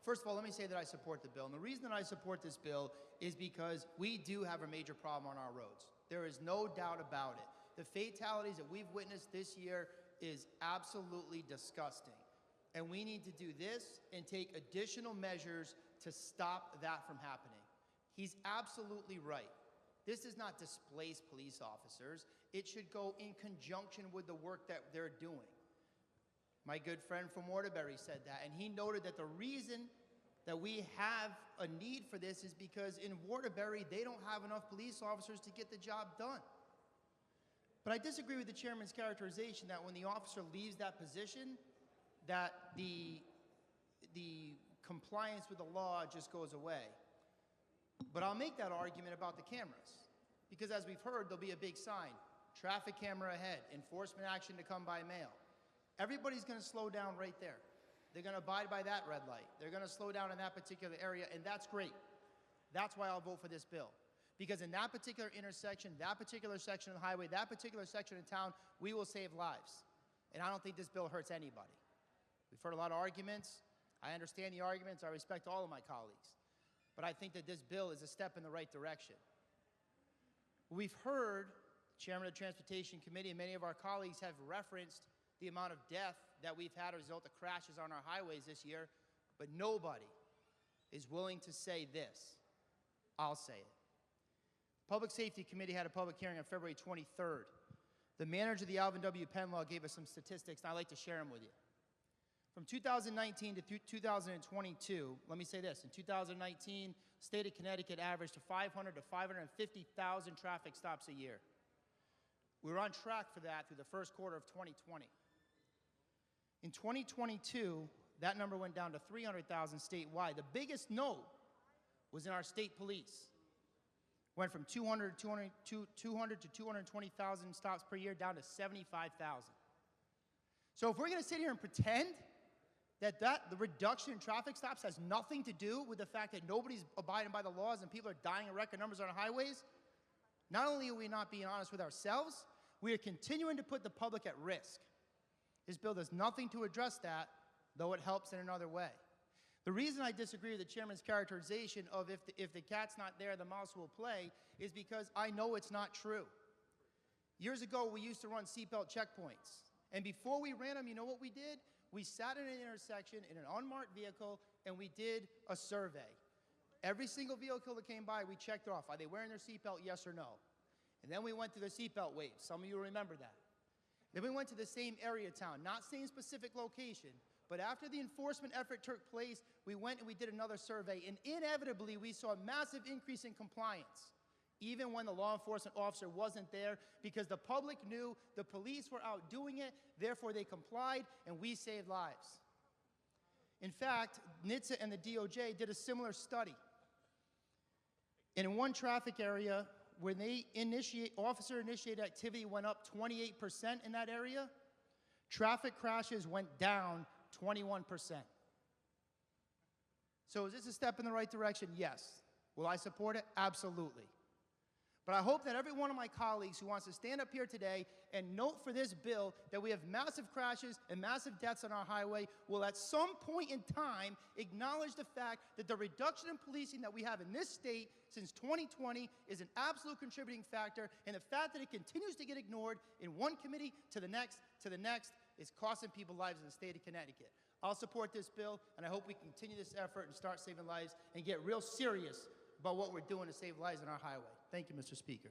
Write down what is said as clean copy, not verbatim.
First of all, let me say that I support the bill. And the reason that I support this bill is because we do have a major problem on our roads. There is no doubt about it. The fatalities that we've witnessed this year is absolutely disgusting. And we need to do this and take additional measures to stop that from happening. He's absolutely right. This does not displace police officers. It should go in conjunction with the work that they're doing. My good friend from Waterbury said that, and he noted that the reason that we have a need for this is because in Waterbury, they don't have enough police officers to get the job done. But I disagree with the chairman's characterization that when the officer leaves that position, that the compliance with the law just goes away. But I'll make that argument about the cameras, because as we've heard, there'll be a big sign, traffic camera ahead, enforcement action to come by mail. Everybody's going to slow down right there. They're going to abide by that red light. They're going to slow down in that particular area, and that's great. That's why I'll vote for this bill. Because in that particular intersection, that particular section of the highway, that particular section of town, we will save lives. And I don't think this bill hurts anybody. We've heard a lot of arguments. I understand the arguments. I respect all of my colleagues. But I think that this bill is a step in the right direction. We've heard, Chairman of the Transportation Committee and many of our colleagues have referenced the amount of death that we've had as a result of crashes on our highways this year, but nobody is willing to say this. I'll say it. The Public Safety Committee had a public hearing on February 23rd. The manager of the Alvin W. Penn Law gave us some statistics, and I'd like to share them with you. From 2019 to 2022, let me say this. In 2019, the state of Connecticut averaged 500 to 550,000 traffic stops a year. We were on track for that through the first quarter of 2020. In 2022, that number went down to 300,000 statewide. The biggest note was in our state police. Went from 200 to 220,000 stops per year down to 75,000. So if we're going to sit here and pretend that the reduction in traffic stops has nothing to do with the fact that nobody's abiding by the laws and people are dying in record numbers on our highways, not only are we not being honest with ourselves, we are continuing to put the public at risk. This bill does nothing to address that, though it helps in another way. The reason I disagree with the chairman's characterization of if the cat's not there, the mouse will play, is because I know it's not true. Years ago, we used to run seatbelt checkpoints. And before we ran them, you know what we did? We sat in an intersection in an unmarked vehicle, and we did a survey. Every single vehicle that came by, we checked off. Are they wearing their seatbelt, yes or no? And then we went to the seatbelt waves. Some of you remember that. Then we went to the same area of town, not same specific location, but after the enforcement effort took place, we went and we did another survey, and inevitably we saw a massive increase in compliance, even when the law enforcement officer wasn't there, because the public knew the police were out doing it, therefore they complied, and we saved lives. In fact, NHTSA and the DOJ did a similar study. And in one traffic area, when they officer-initiated activity went up 28% in that area, traffic crashes went down 21%. So is this a step in the right direction? Yes. Will I support it? Absolutely. But I hope that every one of my colleagues who wants to stand up here today and note for this bill that we have massive crashes and massive deaths on our highway will at some point in time acknowledge the fact that the reduction in policing that we have in this state since 2020 is an absolute contributing factor, and the fact that it continues to get ignored in one committee to the next is costing people lives in the state of Connecticut. I'll support this bill, and I hope we continue this effort and start saving lives and get real serious about what we're doing to save lives on our highway. Thank you, Mr. Speaker.